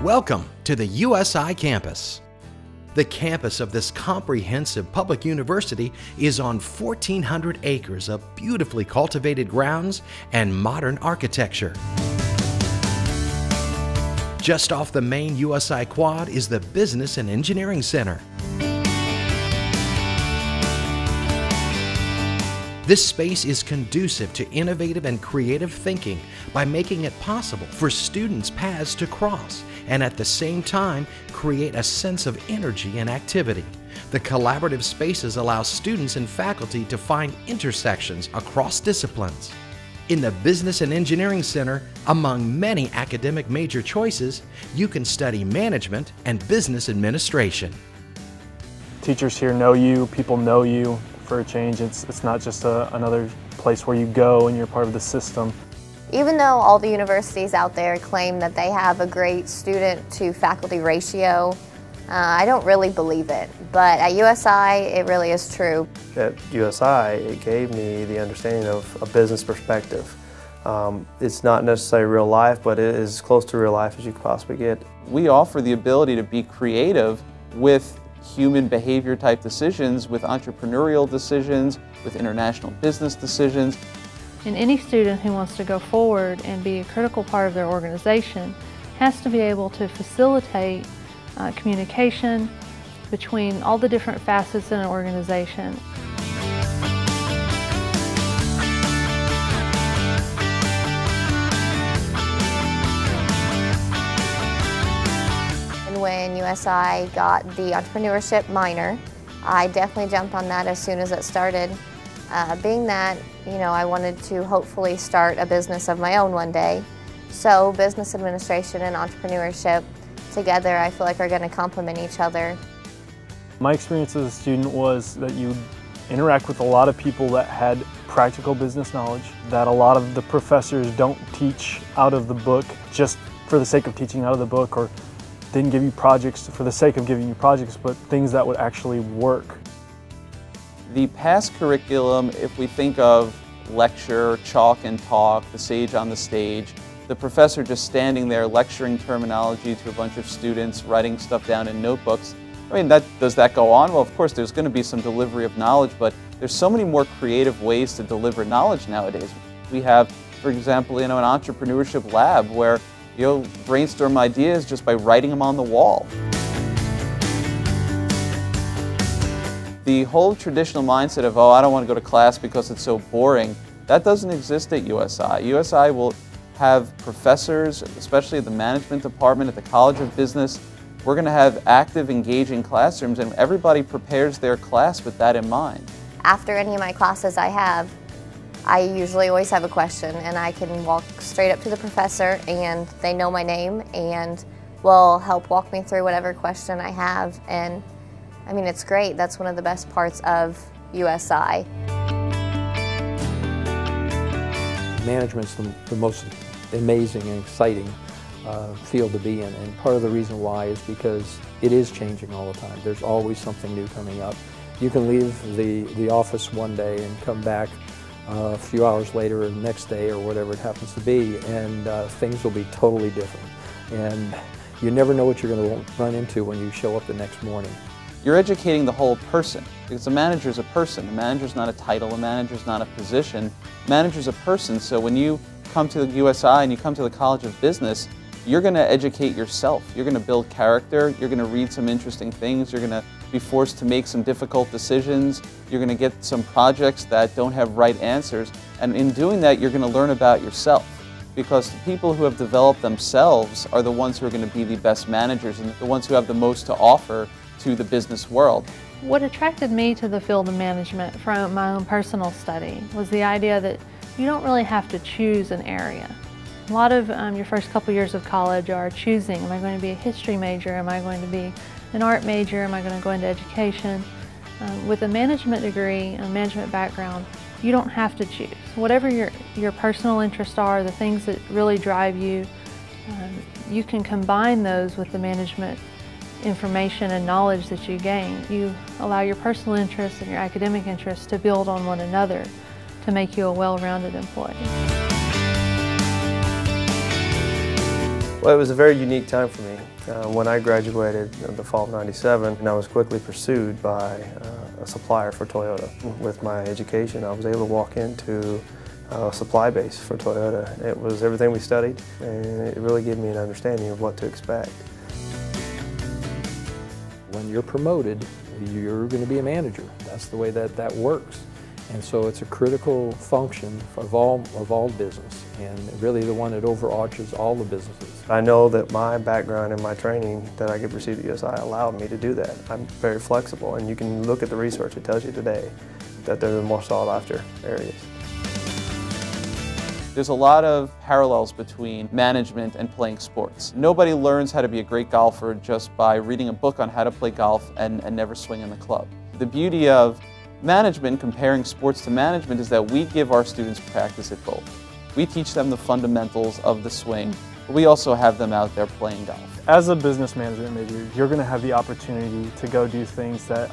Welcome to the USI campus. The campus of this comprehensive public university is on 1,400 acres of beautifully cultivated grounds and modern architecture. Just off the main USI quad is the Business and Engineering Center. This space is conducive to innovative and creative thinking by making it possible for students' paths to cross and at the same time create a sense of energy and activity. The collaborative spaces allow students and faculty to find intersections across disciplines. In the Business and Engineering Center, among many academic major choices, you can study management and business administration. Teachers here know you, people know you. For a change, it's not just another place where you go and you're part of the system. Even though all the universities out there claim that they have a great student to faculty ratio, I don't really believe it. But at USI, it really is true. At USI, it gave me the understanding of a business perspective. It's not necessarily real life, but it is as close to real life as you could possibly get. We offer the ability to be creative with human behavior type decisions, with entrepreneurial decisions, with international business decisions. And any student who wants to go forward and be a critical part of their organization has to be able to facilitate communication between all the different facets in an organization. When USI got the entrepreneurship minor, I definitely jumped on that as soon as it started. Being that, I wanted to hopefully start a business of my own one day. So business administration and entrepreneurship together, I feel like are going to complement each other. My experience as a student was that you interact with a lot of people that had practical business knowledge, that a lot of the professors don't teach out of the book just for the sake of teaching out of the book, or didn't give you projects for the sake of giving you projects, but things that would actually work. The past curriculum, if we think of lecture, chalk and talk, the sage on the stage, the professor just standing there lecturing terminology to a bunch of students, writing stuff down in notebooks. I mean, does that go on? Well, of course, there's going to be some delivery of knowledge, but there's so many more creative ways to deliver knowledge nowadays. We have, for example, an entrepreneurship lab where brainstorm ideas just by writing them on the wall. The whole traditional mindset of, I don't want to go to class because it's so boring, that doesn't exist at USI. USI will have professors, especially at the management department, at the College of Business. We're going to have active, engaging classrooms, and everybody prepares their class with that in mind. After any of my classes I usually always have a question, and I can walk straight up to the professor and they know my name and will help walk me through whatever question I have. And I mean, it's great. That's one of the best parts of USI. Management's the most amazing and exciting field to be in, and part of the reason why is because it is changing all the time. There's always something new coming up. You can leave the office one day and come back a few hours later or the next day or whatever it happens to be, and things will be totally different. And you never know what you're going to run into when you show up the next morning. You're educating the whole person, because a manager is a person. A manager is not a title, a manager is not a position. A manager is a person, so when you come to the USI and you come to the College of Business, you're going to educate yourself. You're going to build character, you're going to read some interesting things, you're going to be forced to make some difficult decisions, you're going to get some projects that don't have right answers, and in doing that you're going to learn about yourself, because the people who have developed themselves are the ones who are going to be the best managers and the ones who have the most to offer to the business world. What attracted me to the field of management from my own personal study was the idea that you don't really have to choose an area. A lot of your first couple years of college are choosing, am I going to be a history major, am I going to be an art major, am I going to go into education? With a management degree and a management background, you don't have to choose. Whatever your personal interests are, the things that really drive you, you can combine those with the management information and knowledge that you gain. You allow your personal interests and your academic interests to build on one another to make you a well-rounded employee. Well, it was a very unique time for me. When I graduated in the fall of '97, and I was quickly pursued by a supplier for Toyota. With my education, I was able to walk into a supply base for Toyota. It was everything we studied, and it really gave me an understanding of what to expect. When you're promoted, you're going to be a manager. That's the way that works. And so it's a critical function of all business, and really the one that overarches all the businesses. I know that my background and my training that I could receive at USI allowed me to do that. I'm very flexible, and you can look at the research. It tells you today that they're the more sought after areas. There's a lot of parallels between management and playing sports. Nobody learns how to be a great golfer just by reading a book on how to play golf and never swing in the club. The beauty of management, comparing sports to management, is that we give our students practice at both. We teach them the fundamentals of the swing, but we also have them out there playing golf. As a business management major, you're going to have the opportunity to go do things that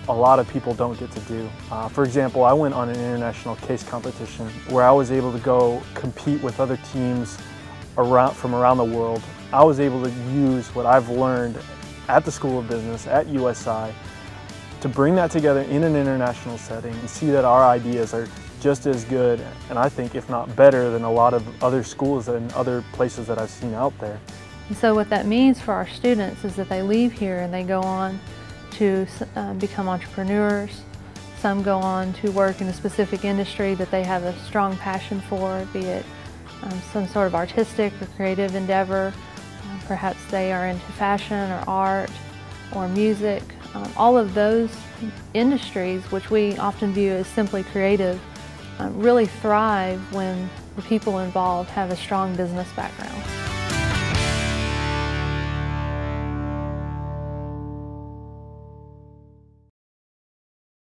a lot of people don't get to do. For example, I went on an international case competition where I was able to go compete with other teams from around the world. I was able to use what I've learned at the School of Business, at USI, to bring that together in an international setting and see that our ideas are just as good, and I think if not better, than a lot of other schools and other places that I've seen out there. And so what that means for our students is that they leave here and they go on to become entrepreneurs. Some go on to work in a specific industry that they have a strong passion for, be it some sort of artistic or creative endeavor. Perhaps they are into fashion or art or music. All of those industries, which we often view as simply creative, really thrive when the people involved have a strong business background.